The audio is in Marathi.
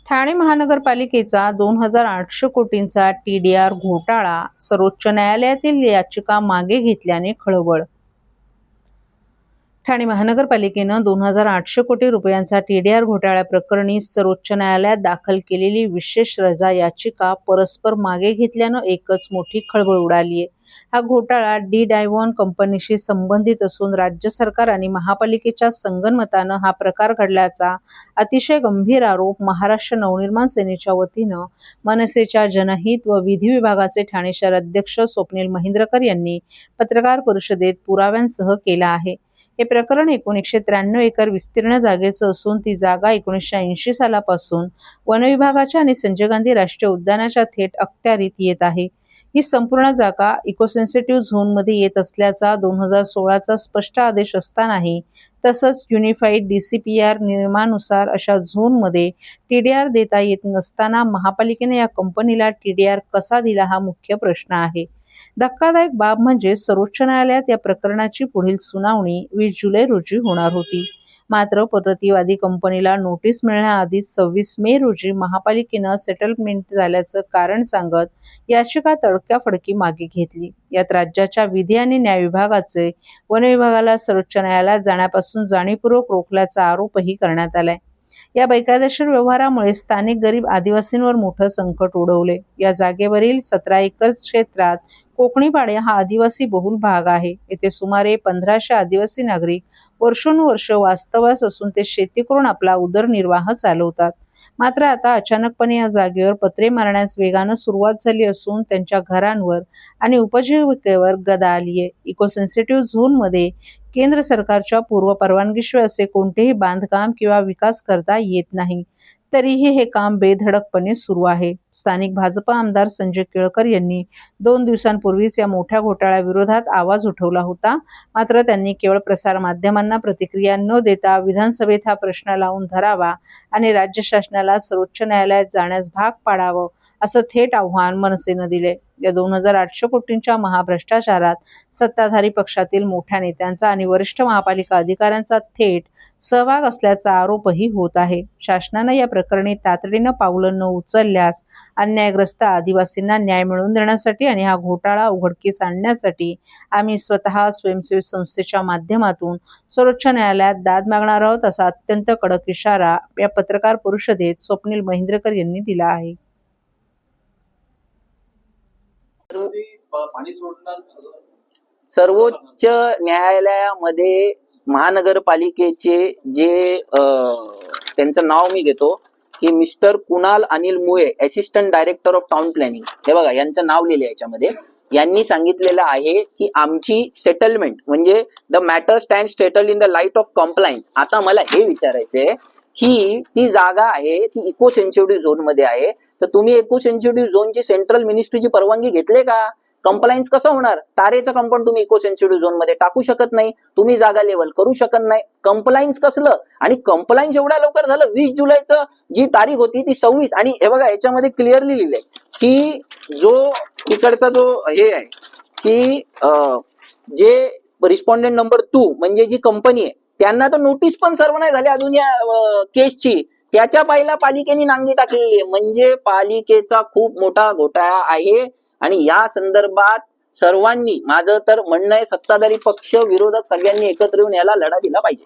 ठाणे महानगरपालिकेचा 2,800 कोटींचा TDR घोटाळा, सर्वोच्च न्यायालयातील याचिका मागे घेतल्याने खळबळ. ठाणे महानगरपालिकेनं 2,800 कोटी रुपयांचा TDR घोटाळ्याप्रकरणी सर्वोच्च न्यायालयात दाखल केलेली विशेष रजा याचिका परस्पर मागे घेतल्यानं एकच मोठी खळबळ उडालीय. हा घोटाळा D-Diamond कंपनीशी संबंधित असून राज्य सरकार आणि महापालिकेच्या संगनमतानं हा प्रकार घडल्याचा अतिशय गंभीर आरोप महाराष्ट्र नवनिर्माण सेनेच्या वतीनं मनसेच्या जनहित व विधी विभागाचे ठाणे शहर अध्यक्ष स्वप्नील महिंद्रकर यांनी पत्रकार परिषदेत पुराव्यांसह केला आहे. हे प्रकरण 1993 एकर विस्तीर्ण जागेचं असून ती जागा 1980 सालापासून वनविभागाच्या आणि संजय गांधी राष्ट्रीय उद्यानाच्या थेट अखत्यारीत येत आहे. ही संपूर्ण जागा इकोसेन्सिटिव्ह झोनमध्ये येत असल्याचा 2016चा स्पष्ट आदेश असतानाही तसंच युनिफाईड DCPR नियमानुसार अशा झोनमध्ये TDR देता येत नसताना महापालिकेने या कंपनीला TDR कसा दिला हा मुख्य प्रश्न आहे. धक्कादायक बाब म्हणजे सर्वोच्च न्यायालयात या प्रकरणाची पुढील सुनावणी 20 जुलै रोजी होणार होती. मात्र प्रतिवादी कंपनीला नोटीस मिळण्याआधीच 26 मे रोजी महापालिकेनं सेटलमेंट झाल्याचं कारण सांगत याचिका तडक्याफडकी मागे घेतली. यात राज्याच्या विधी आणि न्याय विभागाचे वन विभागाला सर्वोच्च न्यायालयात जाण्यापासून जाणीवपूर्वक रोखल्याचा आरोपही करण्यात आलाय. या बेकायदेशीर व्यवहारामुळे स्थानिक गरीब आदिवासींवर मोठं संकट ओढवले. या जागेवरील 17 एकर क्षेत्रात कोकणीपाडे हा आदिवासी बहुल भाग आहे. येथे सुमारे 1500 आदिवासी नागरिक वर्षोनुवर्ष वास्तव्यास असून ते शेती करून आपला उदरनिर्वाह चालवतात. मात्र आता अचानकपणे या जागेवर पत्रे मारण्यास वेगानं सुरुवात झाली असून त्यांच्या घरांवर आणि उपजीविकेवर गदा आलीय. इकोसेन्सिटिव्ह झोनमध्ये केंद्र सरकारच्या पूर्व परवानगीशिवाय असे कोणतेही बांधकाम किंवा विकास करता येत नाही. तरीही हे काम बेधडकपणे सुरू आहे. स्थानिक भाजप आमदार संजय केळकर यांनी 2 दिवसांपूर्वीच या मोठ्या घोटाळ्याविरोधात आवाज उठवला होता. मात्र त्यांनी केवळ प्रसारमाध्यमांना प्रतिक्रिया न देता विधानसभेत हा प्रश्न लावून धरावा आणि राज्य शासनाला सर्वोच्च न्यायालयात जाण्यास भाग पाडावं असं थेट आव्हान मनसेनं दिले. या 2,800 कोटींच्या महाभ्रष्टाचारात सत्ताधारी पक्षातील मोठ्या नेत्यांचा आणि वरिष्ठ महापालिका अधिकाऱ्यांचा थेट सहभाग असल्याचा आरोपही होत आहे. शासनानं या प्रकरणी तातडीनं पावलं न उचलल्यास अन्यायग्रस्त आदिवासींना न्याय मिळवून देण्यासाठी आणि हा घोटाळा उघडकीस आणण्यासाठी आम्ही स्वतः स्वयंसेवी संस्थेच्या माध्यमातून सर्वोच्च न्यायालयात दाद मागणार आहोत असा अत्यंत कडक इशारा या पत्रकार परिषदेत स्वप्नील महिंद्रकर यांनी दिला आहे. सर्वोच्च न्यायालयामध्ये महानगरपालिकेचे जे त्यांचं नाव मी घेतो की मिस्टर कुणाल अनिल मुळे, assistant director of town planning, हे बघा यांचं नाव लिहिले याच्यामध्ये. यांनी सांगितलेलं आहे की आमची सेटलमेंट म्हणजे the matter stand settle in the light of compliance. आता मला हे विचारायचंय की ती जागा आहे ती इको सेन्सिटिव्ह झोन मध्ये आहे, तर तुम्ही इको सेन्सिटिव्ह झोनची सेंट्रल मिनिस्ट्रीची परवानगी घेतले का? कंप्लायन्स कसं होणार? तारेचं कंपाऊंड तुम्ही इको सेन्सिटिव्ह झोन मध्ये टाकू शकत नाही, तुम्ही जागा लेवल करू शकत नाही. कंप्लायन्स कसलं? आणि कंप्लायन्स एवढ्या लवकर झालं. 20 जुलैचं जी तारीख होती ती 26. आणि हे बघा याच्यामध्ये क्लिअरली लिहिलंय की जो इकडचा जो हे आहे की जे रिस्पॉन्डेंट नंबर 2 म्हणजे जी कंपनी आहे त्यांना तर नोटीस पण सर्व नाही झाली अजून या केसची. त्याच्या पाहिला पालिकेने नांगी टाकलेली आहे. म्हणजे पालिकेचा खूप मोठा घोटाळा आहे. आणि या संदर्भात सर्वांनी, माझं तर म्हणणं आहे, सत्ताधारी पक्ष विरोधक सगळ्यांनी एकत्र येऊन याला लढा दिला पाहिजे.